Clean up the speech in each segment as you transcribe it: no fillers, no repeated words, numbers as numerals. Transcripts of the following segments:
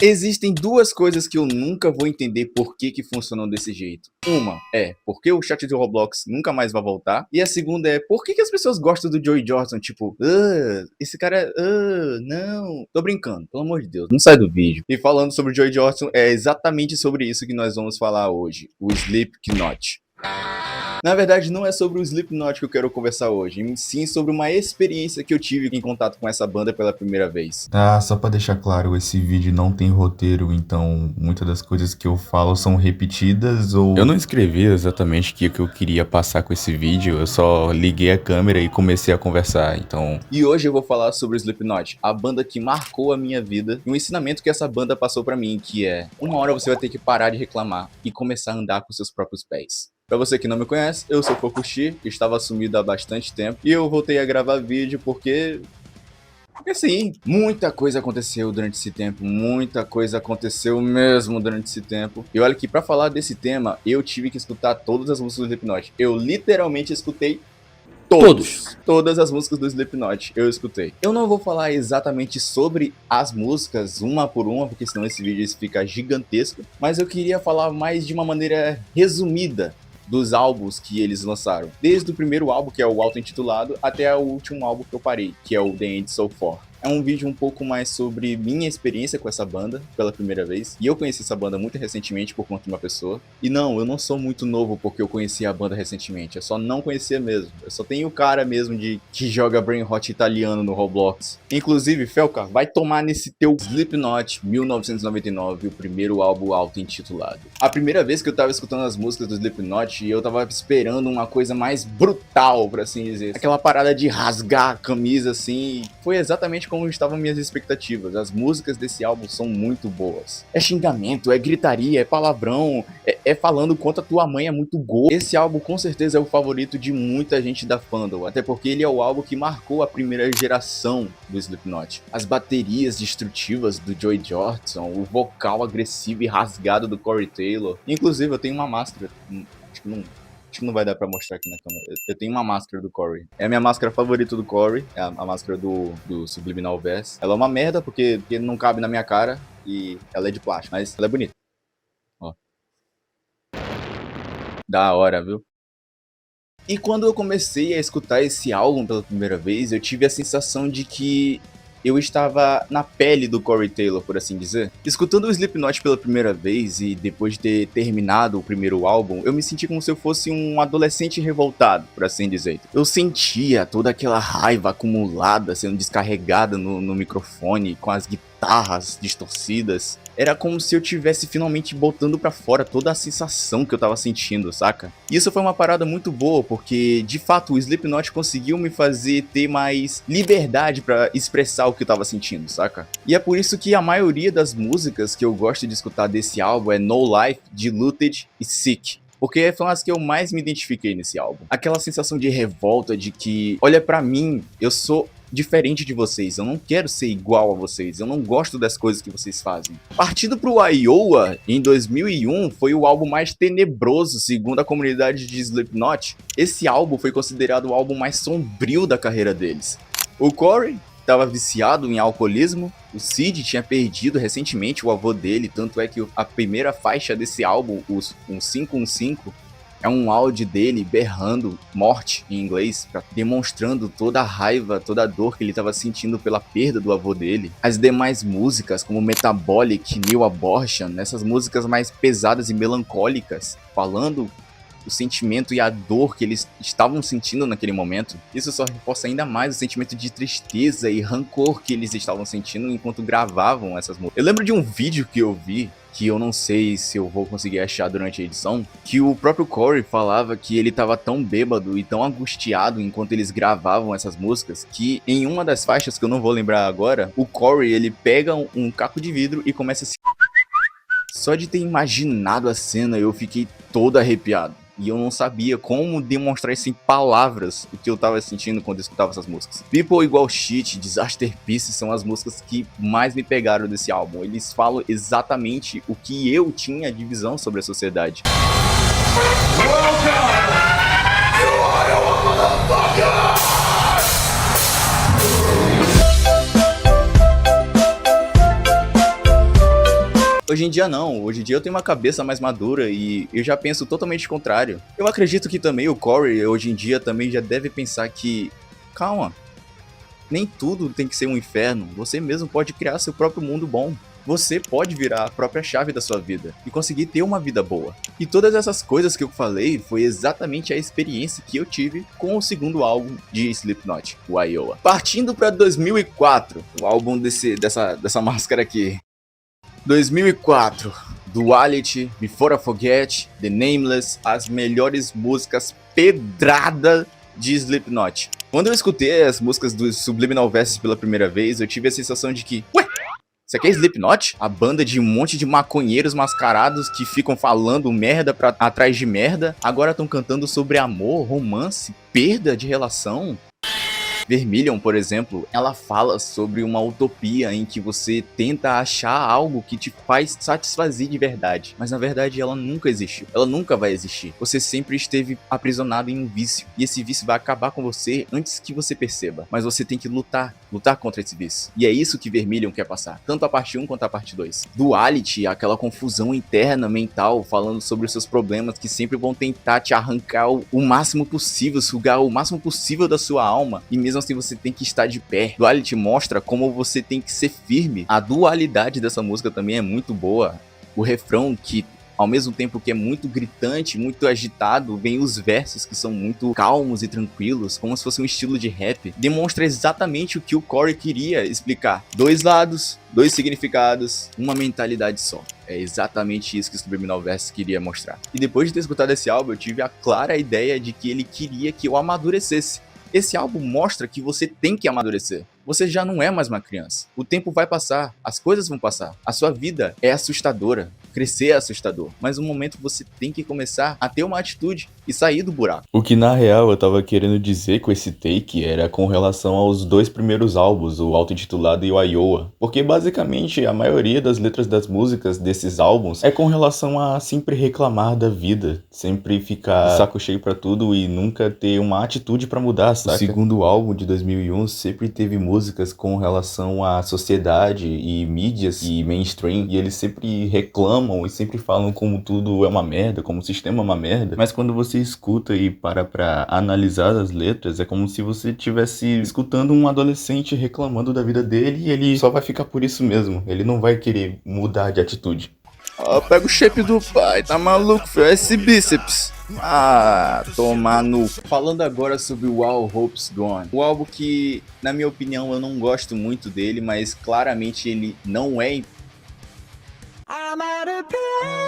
Existem duas coisas que eu nunca vou entender por que funcionam desse jeito. Uma é porque o chat de Roblox nunca mais vai voltar. E a segunda é por que as pessoas gostam do Joey Jordan? Tipo, esse cara, não. Tô brincando, pelo amor de Deus, não sai do vídeo. E falando sobre o Joey Jordan, é exatamente sobre isso que nós vamos falar hoje. O Slipknot. Na verdade, não é sobre o Slipknot que eu quero conversar hoje, e sim sobre uma experiência que eu tive em contato com essa banda pela primeira vez. Ah, só pra deixar claro, esse vídeo não tem roteiro, então muitas das coisas que eu falo são repetidas ou... Eu não escrevi exatamente o que eu queria passar com esse vídeo, eu só liguei a câmera e comecei a conversar, então... E hoje eu vou falar sobre o Slipknot, a banda que marcou a minha vida, e um ensinamento que essa banda passou pra mim, que é: uma hora você vai ter que parar de reclamar e começar a andar com seus próprios pés. Pra você que não me conhece, eu sou Fokushi, estava sumido há bastante tempo, e eu voltei a gravar vídeo porque assim, muita coisa aconteceu durante esse tempo, muita coisa aconteceu mesmo durante esse tempo. E olha que pra falar desse tema, eu tive que escutar todas as músicas do Slipknot. Eu literalmente escutei todas as músicas do Slipknot, eu escutei. Eu não vou falar exatamente sobre as músicas, uma por uma, porque senão esse vídeo fica gigantesco, mas eu queria falar mais de uma maneira resumida dos álbuns que eles lançaram. Desde o primeiro álbum, que é o auto-intitulado, até o último álbum que eu parei, que é o The End So Far. É um vídeo um pouco mais sobre minha experiência com essa banda pela primeira vez. E eu conheci essa banda muito recentemente por conta de uma pessoa. E não, eu não sou muito novo porque eu conheci a banda recentemente. Eu só não conhecia mesmo. Eu só tenho o cara mesmo que joga Brain Rot italiano no Roblox. Inclusive, Felca, vai tomar nesse teu Slipknot 1999, o primeiro álbum auto-intitulado. A primeira vez que eu tava escutando as músicas do Slipknot, eu tava esperando uma coisa mais brutal, por assim dizer. Aquela parada de rasgar a camisa assim. Foi exatamente como estavam minhas expectativas. As músicas desse álbum são muito boas. É xingamento, é gritaria, é palavrão, é falando quanto a tua mãe é muito gorda. Esse álbum com certeza é o favorito de muita gente da fandom, até porque ele é o álbum que marcou a primeira geração do Slipknot. As baterias destrutivas do Joey Jordison, o vocal agressivo e rasgado do Corey Taylor. Inclusive eu tenho uma máscara, acho que não vai dar pra mostrar aqui na câmera. Eu tenho uma máscara do Corey. É a minha máscara favorita do Corey. É a máscara do Subliminal Verse. Ela é uma merda porque não cabe na minha cara e ela é de plástico. Mas ela é bonita. Ó. Da hora, viu? E quando eu comecei a escutar esse álbum pela primeira vez, eu tive a sensação de que eu estava na pele do Corey Taylor, por assim dizer. Escutando o Slipknot pela primeira vez e depois de ter terminado o primeiro álbum, eu me senti como se eu fosse um adolescente revoltado, por assim dizer. Eu sentia toda aquela raiva acumulada sendo descarregada no microfone, com as guitarras distorcidas. Era como se eu tivesse finalmente botando pra fora toda a sensação que eu tava sentindo, saca? E isso foi uma parada muito boa, porque de fato o Slipknot conseguiu me fazer ter mais liberdade pra expressar o que eu tava sentindo, saca? E é por isso que a maioria das músicas que eu gosto de escutar desse álbum é No Life, Diluted e Sick. Porque foram as que eu mais me identifiquei nesse álbum. Aquela sensação de revolta, de que, olha pra mim, eu sou diferente de vocês, eu não quero ser igual a vocês, eu não gosto das coisas que vocês fazem. Partindo pro Iowa, em 2001, foi o álbum mais tenebroso, segundo a comunidade de Slipknot. Esse álbum foi considerado o álbum mais sombrio da carreira deles. O Corey estava viciado em alcoolismo, o Sid tinha perdido recentemente o avô dele, tanto é que a primeira faixa desse álbum, o 515, é um áudio dele berrando morte em inglês, demonstrando toda a raiva, toda a dor que ele estava sentindo pela perda do avô dele. As demais músicas, como Metabolic, New Abortion, essas músicas mais pesadas e melancólicas, falando o sentimento e a dor que eles estavam sentindo naquele momento. Isso só reforça ainda mais o sentimento de tristeza e rancor que eles estavam sentindo enquanto gravavam essas músicas. Eu lembro de um vídeo que eu vi, que eu não sei se eu vou conseguir achar durante a edição, que o próprio Corey falava que ele tava tão bêbado e tão angustiado enquanto eles gravavam essas músicas, que em uma das faixas, que eu não vou lembrar agora, o Corey, ele pega um caco de vidro e começa a se... Só de ter imaginado a cena, eu fiquei todo arrepiado. E eu não sabia como demonstrar isso em palavras, o que eu tava sentindo quando eu escutava essas músicas. People Igual Shit, Disaster Piece são as músicas que mais me pegaram desse álbum. Eles falam exatamente o que eu tinha de visão sobre a sociedade. Hoje em dia não, hoje em dia eu tenho uma cabeça mais madura e eu já penso totalmente contrário. Eu acredito que também o Corey hoje em dia também já deve pensar que, calma, nem tudo tem que ser um inferno, você mesmo pode criar seu próprio mundo bom. Você pode virar a própria chave da sua vida e conseguir ter uma vida boa. E todas essas coisas que eu falei foi exatamente a experiência que eu tive com o segundo álbum de Slipknot, o Iowa. Partindo para 2004, o álbum dessa máscara aqui. 2004, Duality, Before I Forget, The Nameless, as melhores músicas pedrada de Slipknot. Quando eu escutei as músicas do Subliminal Verses pela primeira vez, eu tive a sensação de que, ué, isso aqui é Slipknot? A banda de um monte de maconheiros mascarados que ficam falando merda atrás de merda, agora estão cantando sobre amor, romance, perda de relação? Vermilion, por exemplo, ela fala sobre uma utopia em que você tenta achar algo que te faz satisfazer de verdade, mas na verdade ela nunca existiu, ela nunca vai existir. Você sempre esteve aprisionado em um vício, e esse vício vai acabar com você antes que você perceba, mas você tem que lutar contra esse vício. E é isso que Vermilion quer passar, tanto a parte 1 quanto a parte 2. Duality, aquela confusão interna mental, falando sobre os seus problemas que sempre vão tentar te arrancar o máximo possível, sugar o máximo possível da sua alma, e mesmo assim você tem que estar de pé. Duality mostra como você tem que ser firme. A dualidade dessa música também é muito boa. O refrão, que ao mesmo tempo que é muito gritante, muito agitado, vem os versos que são muito calmos e tranquilos, como se fosse um estilo de rap. Demonstra exatamente o que o Corey queria explicar. 2 lados, 2 significados, uma mentalidade só. É exatamente isso que o Subliminal Verses queria mostrar. E depois de ter escutado esse álbum, eu tive a clara ideia de que ele queria que eu amadurecesse. Esse álbum mostra que você tem que amadurecer. Você já não é mais uma criança. O tempo vai passar, as coisas vão passar. A sua vida é assustadora. Crescer é assustador. Mas no momento você tem que começar a ter uma atitude e sair do buraco. O que na real eu tava querendo dizer com esse take era com relação aos 2 primeiros álbuns, o auto-intitulado e o Iowa. Porque basicamente a maioria das letras das músicas desses álbuns é com relação a sempre reclamar da vida, sempre ficar de saco cheio pra tudo e nunca ter uma atitude pra mudar, saca? O segundo álbum de 2001 sempre teve músicas com relação à sociedade e mídias e mainstream, e eles sempre reclamam e sempre falam como tudo é uma merda, como o sistema é uma merda, mas quando você escuta e para pra analisar as letras, é como se você estivesse escutando um adolescente reclamando da vida dele e ele só vai ficar por isso mesmo, ele não vai querer mudar de atitude. Pega o shape do pai, tá maluco, filho? Esse bíceps. Tomar no... Falando agora sobre o All Hope's Gone. O álbum que, na minha opinião, eu não gosto muito dele, mas claramente ele não é...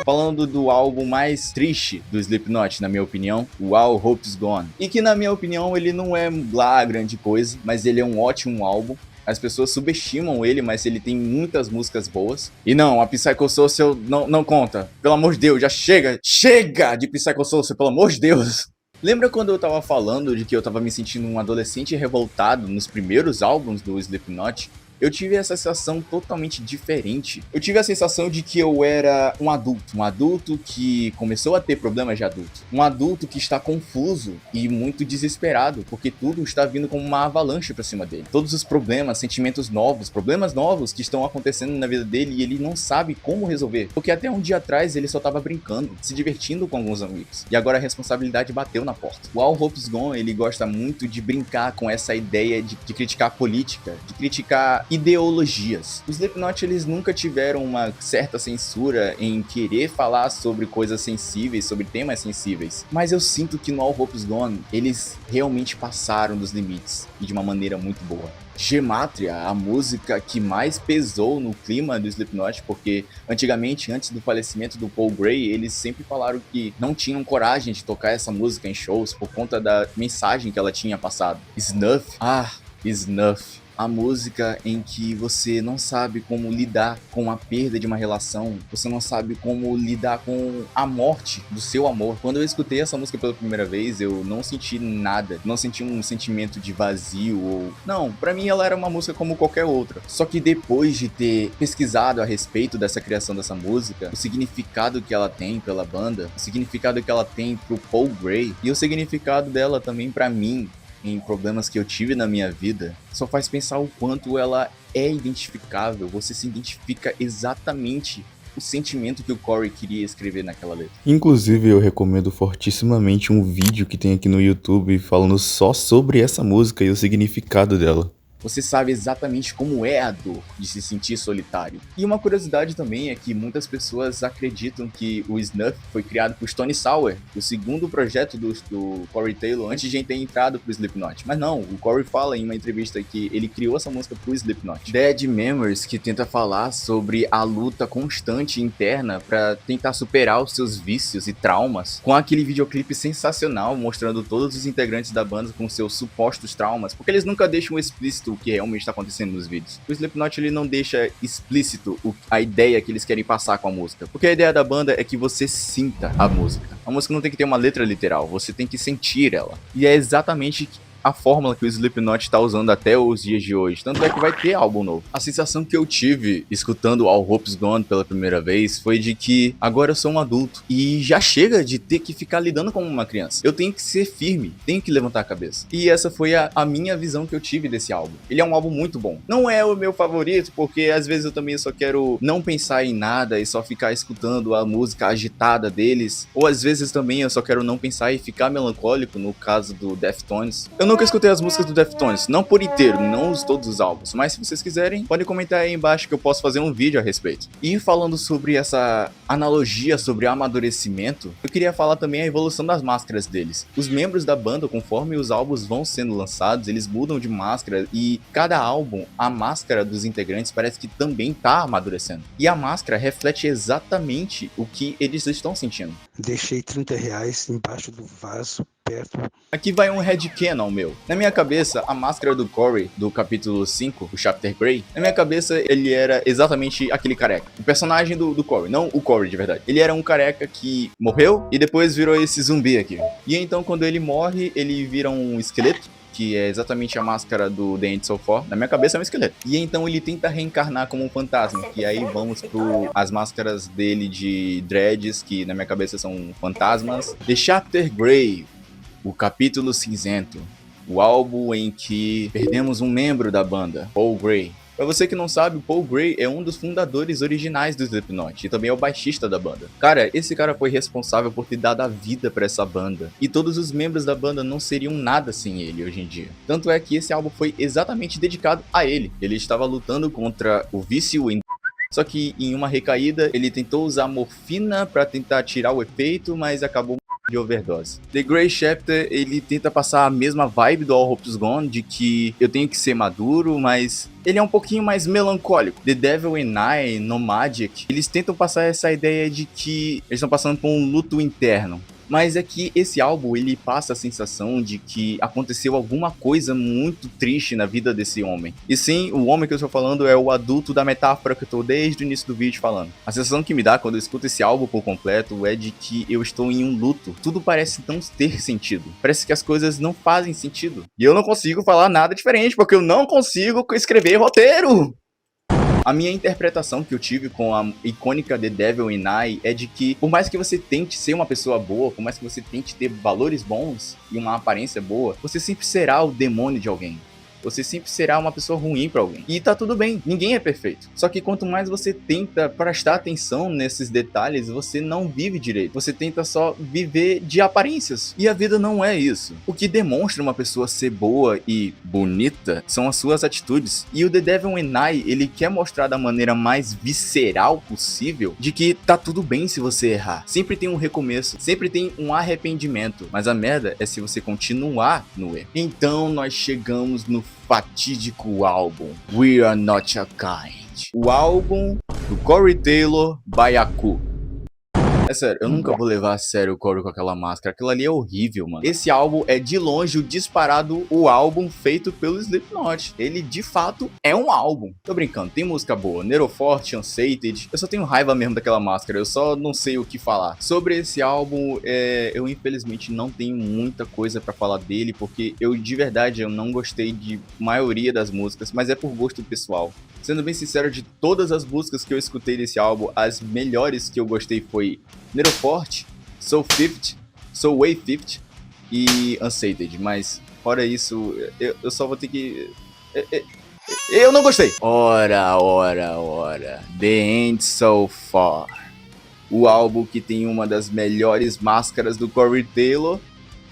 Falando do álbum mais triste do Slipknot, na minha opinião, o All Hope's Gone. E que, na minha opinião, ele não é lá grande coisa, mas ele é um ótimo álbum. As pessoas subestimam ele, mas ele tem muitas músicas boas. E não, a Psychosocial não conta. Pelo amor de Deus, já chega! Chega de Psychosocial, pelo amor de Deus! Lembra quando eu tava falando de que eu tava me sentindo um adolescente revoltado nos primeiros álbuns do Slipknot? Eu tive essa sensação totalmente diferente. Eu tive a sensação de que eu era um adulto que começou a ter problemas de adulto. Um adulto que está confuso e muito desesperado, porque tudo está vindo como uma avalanche pra cima dele. Todos os problemas, sentimentos novos, problemas novos que estão acontecendo na vida dele e ele não sabe como resolver. Porque até um dia atrás ele só tava brincando, se divertindo com alguns amigos. E agora a responsabilidade bateu na porta. O All Hope's Gone, ele gosta muito de brincar com essa ideia de criticar a política, de criticar ideologias. Os Slipknot, eles nunca tiveram uma certa censura em querer falar sobre coisas sensíveis, sobre temas sensíveis. Mas eu sinto que no All Hope's Gone, eles realmente passaram dos limites e de uma maneira muito boa. Gematria, a música que mais pesou no clima do Slipknot, porque antigamente, antes do falecimento do Paul Gray, eles sempre falaram que não tinham coragem de tocar essa música em shows por conta da mensagem que ela tinha passado. Snuff, Snuff. A música em que você não sabe como lidar com a perda de uma relação, você não sabe como lidar com a morte do seu amor. Quando eu escutei essa música pela primeira vez, eu não senti nada, não senti um sentimento de vazio ou... Não, pra mim ela era uma música como qualquer outra. Só que depois de ter pesquisado a respeito dessa criação dessa música, o significado que ela tem pela banda, o significado que ela tem pro Paul Gray e o significado dela também pra mim, em problemas que eu tive na minha vida, só faz pensar o quanto ela é identificável. Você se identifica exatamente o sentimento que o Corey queria escrever naquela letra. Inclusive, eu recomendo fortissimamente um vídeo que tem aqui no YouTube falando só sobre essa música e o significado dela. Você sabe exatamente como é a dor de se sentir solitário. E uma curiosidade também é que muitas pessoas acreditam que o Snuff foi criado por Stone Sour, o segundo projeto do Corey Taylor, antes de ter entrado pro Slipknot. Mas não, o Corey fala em uma entrevista que ele criou essa música pro Slipknot. Dead Memories, que tenta falar sobre a luta constante interna para tentar superar os seus vícios e traumas, com aquele videoclipe sensacional mostrando todos os integrantes da banda com seus supostos traumas, porque eles nunca deixam explícito o que realmente está acontecendo nos vídeos. O Slipknot ele não deixa explícito a ideia que eles querem passar com a música, porque a ideia da banda é que você sinta a música. A música não tem que ter uma letra literal, você tem que sentir ela. E é exatamente a fórmula que o Slipknot está usando até os dias de hoje. Tanto é que vai ter álbum novo. A sensação que eu tive escutando All Hope's Gone pela primeira vez foi de que agora eu sou um adulto e já chega de ter que ficar lidando como uma criança. Eu tenho que ser firme, tenho que levantar a cabeça. E essa foi a minha visão que eu tive desse álbum. Ele é um álbum muito bom. Não é o meu favorito, porque às vezes eu também só quero não pensar em nada e só ficar escutando a música agitada deles. Ou às vezes também eu só quero não pensar e ficar melancólico, no caso do Deftones. Eu nunca escutei as músicas do Deftones, não por inteiro, não todos os álbuns, mas se vocês quiserem, podem comentar aí embaixo que eu posso fazer um vídeo a respeito. E falando sobre essa analogia sobre amadurecimento, eu queria falar também a evolução das máscaras deles. Os membros da banda, conforme os álbuns vão sendo lançados, eles mudam de máscara e cada álbum, a máscara dos integrantes parece que também tá amadurecendo. E a máscara reflete exatamente o que eles estão sentindo. Deixei R$30 embaixo do vaso, perto. Aqui vai um headcanon meu. Na minha cabeça, a máscara do Corey, do capítulo 5, o Chapter Grey, na minha cabeça ele era exatamente aquele careca. O personagem do Corey, não o Corey de verdade. Ele era um careca que morreu e depois virou esse zumbi aqui. E então quando ele morre, ele vira um esqueleto, que é exatamente a máscara do The End So Far. Na minha cabeça é um esqueleto. E então ele tenta reencarnar como um fantasma. E aí vamos pro as máscaras dele de dreads, que na minha cabeça são fantasmas. The Chapter Grey, o capítulo cinzento. O álbum em que perdemos um membro da banda, Paul Gray. Pra você que não sabe, o Paul Gray é um dos fundadores originais do Slipknot e também é o baixista da banda. Cara, esse cara foi responsável por ter dado a vida pra essa banda. E todos os membros da banda não seriam nada sem ele hoje em dia. Tanto é que esse álbum foi exatamente dedicado a ele. Ele estava lutando contra o vício em... Só que em uma recaída, ele tentou usar morfina pra tentar tirar o efeito, mas acabou de overdose. The Grey Chapter, ele tenta passar a mesma vibe do All Hope's Gone, de que eu tenho que ser maduro, mas ele é um pouquinho mais melancólico. The Devil and I, Nomadic, eles tentam passar essa ideia de que eles estão passando por um luto interno. Mas é que esse álbum, ele passa a sensação de que aconteceu alguma coisa muito triste na vida desse homem. E sim, o homem que eu estou falando é o adulto da metáfora que eu estou desde o início do vídeo falando. A sensação que me dá quando eu escuto esse álbum por completo é de que eu estou em um luto. Tudo parece não ter sentido. Parece que as coisas não fazem sentido. E eu não consigo falar nada diferente, porque eu não consigo escrever roteiro! A minha interpretação que eu tive com a icônica The Devil in I é de que, por mais que você tente ser uma pessoa boa, por mais que você tente ter valores bons e uma aparência boa, você sempre será o demônio de alguém. Você sempre será uma pessoa ruim pra alguém. E tá tudo bem, ninguém é perfeito. Só que quanto mais você tenta prestar atenção nesses detalhes, você não vive direito. Você tenta só viver de aparências. E a vida não é isso. O que demonstra uma pessoa ser boa e bonita são as suas atitudes. E o The Devil in I, ele quer mostrar da maneira mais visceral possível de que tá tudo bem se você errar. Sempre tem um recomeço, sempre tem um arrependimento. Mas a merda é se você continuar no erro. Então nós chegamos no fatídico álbum We Are Not Your Kind, o álbum do Corey Taylor Baiacu. É sério, eu nunca vou levar a sério o Corey com aquela máscara. Aquilo ali é horrível, mano. Esse álbum é de longe o disparado o álbum feito pelo Slipknot. Ele, de fato, é um álbum. Tô brincando, tem música boa. Neuroforte, Unsated. Eu só tenho raiva mesmo daquela máscara. Eu só não sei o que falar. Sobre esse álbum, eu infelizmente não tenho muita coisa pra falar dele, porque eu, de verdade, eu não gostei de maioria das músicas, mas é por gosto pessoal. Sendo bem sincero, de todas as músicas que eu escutei desse álbum, as melhores que eu gostei foi Neuroforte, Soul Fifth, Soul Way Fifth e Unsated. Mas, fora isso, eu só vou ter que... Eu não gostei. Ora. The End So Far. O álbum que tem uma das melhores máscaras do Corey Taylor,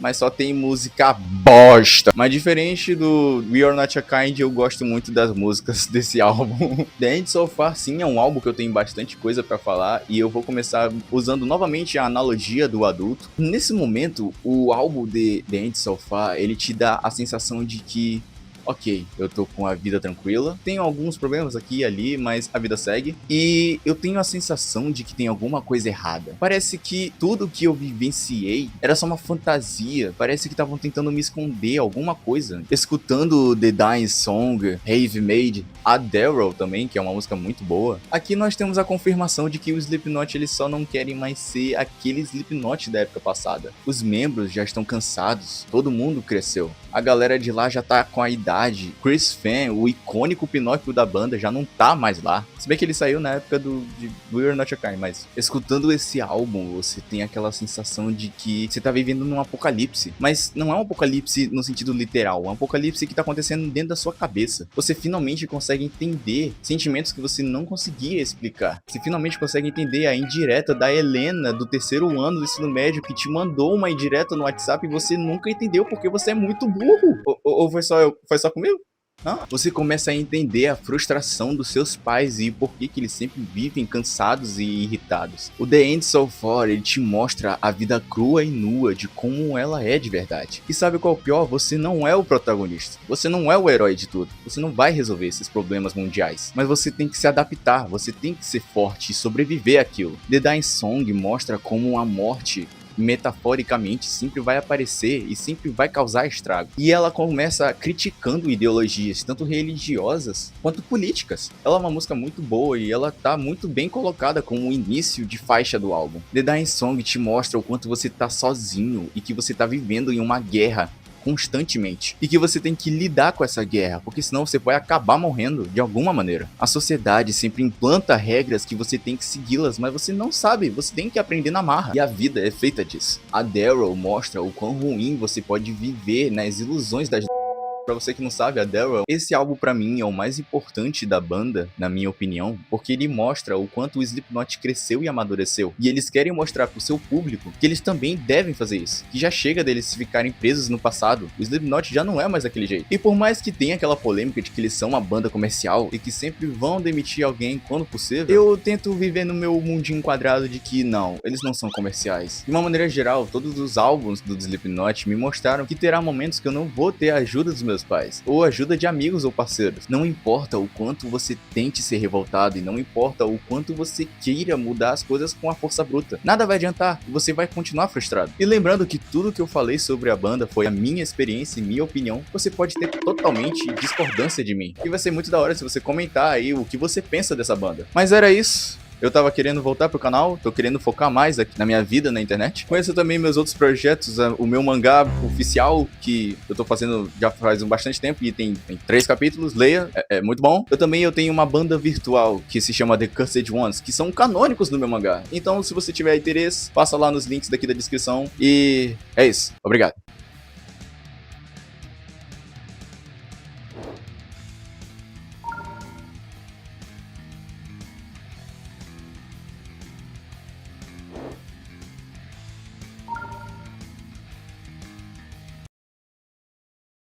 mas só tem música bosta. Mas diferente do We Are Not Your Kind, eu gosto muito das músicas desse álbum. The End So Far, sim, é um álbum que eu tenho bastante coisa pra falar, e eu vou começar usando novamente a analogia do adulto. Nesse momento, o álbum de The End So Far, ele te dá a sensação de que ok, eu tô com a vida tranquila, tenho alguns problemas aqui e ali, mas a vida segue, e eu tenho a sensação de que tem alguma coisa errada. Parece que tudo que eu vivenciei era só uma fantasia, parece que estavam tentando me esconder alguma coisa. Escutando The Dying Song, Have Made, a Daryl também, que é uma música muito boa, aqui nós temos a confirmação de que o Slipknot eles só não querem mais ser aquele Slipknot da época passada. Os membros já estão cansados, todo mundo cresceu, a galera de lá já tá com a idade. Chris Fan, o icônico Pinóquio da banda, já não tá mais lá. Se bem que ele saiu na época de We Are Not Your Kind, mas escutando esse álbum, você tem aquela sensação de que você tá vivendo num apocalipse. Mas não é um apocalipse no sentido literal, é um apocalipse que tá acontecendo dentro da sua cabeça. Você finalmente consegue entender sentimentos que você não conseguia explicar. Você finalmente consegue entender a indireta da Helena do terceiro ano do ensino médio que te mandou uma indireta no WhatsApp e você nunca entendeu porque você é muito burro. Ou foi só eu? Foi só comigo? Não. Você começa a entender a frustração dos seus pais e por que eles sempre vivem cansados e irritados. O The End So Far, ele te mostra a vida crua e nua de como ela é de verdade. E sabe qual é o pior? Você não é o protagonista. Você não é o herói de tudo. Você não vai resolver esses problemas mundiais. Mas você tem que se adaptar, você tem que ser forte e sobreviver àquilo. The Dying Song mostra como a morte metaforicamente sempre vai aparecer e sempre vai causar estrago. E ela começa criticando ideologias, tanto religiosas quanto políticas. Ela é uma música muito boa e ela tá muito bem colocada como o início de faixa do álbum. The Dying Song te mostra o quanto você tá sozinho e que você tá vivendo em uma guerra constantemente, e que você tem que lidar com essa guerra, porque senão você vai acabar morrendo de alguma maneira. A sociedade sempre implanta regras que você tem que segui-las, mas você não sabe, você tem que aprender na marra, e a vida é feita disso. A Daryl mostra o quão ruim você pode viver nas ilusões das... Pra você que não sabe, a Daryl, esse álbum pra mim é o mais importante da banda, na minha opinião, porque ele mostra o quanto o Slipknot cresceu e amadureceu. E eles querem mostrar pro seu público que eles também devem fazer isso. Que já chega deles ficarem presos no passado. O Slipknot já não é mais daquele jeito. E por mais que tenha aquela polêmica de que eles são uma banda comercial e que sempre vão demitir alguém quando possível, eu tento viver no meu mundinho quadrado de que não, eles não são comerciais. De uma maneira geral, todos os álbuns do Slipknot me mostraram que terá momentos que eu não vou ter a ajuda dos meus pais, ou ajuda de amigos ou parceiros. Não importa o quanto você tente ser revoltado e não importa o quanto você queira mudar as coisas com a força bruta. Nada vai adiantar, você vai continuar frustrado. E lembrando que tudo que eu falei sobre a banda foi a minha experiência e minha opinião, você pode ter totalmente discordância de mim. E vai ser muito da hora se você comentar aí o que você pensa dessa banda. Mas era isso. Eu tava querendo voltar pro canal, tô querendo focar mais aqui na minha vida na internet. Conheça também meus outros projetos, o meu mangá oficial, que eu tô fazendo já faz bastante tempo e tem 3 capítulos, leia, é muito bom. Eu tenho uma banda virtual que se chama The Cursed Ones, que são canônicos no meu mangá. Então, se você tiver interesse, passa lá nos links daqui da descrição e é isso. Obrigado.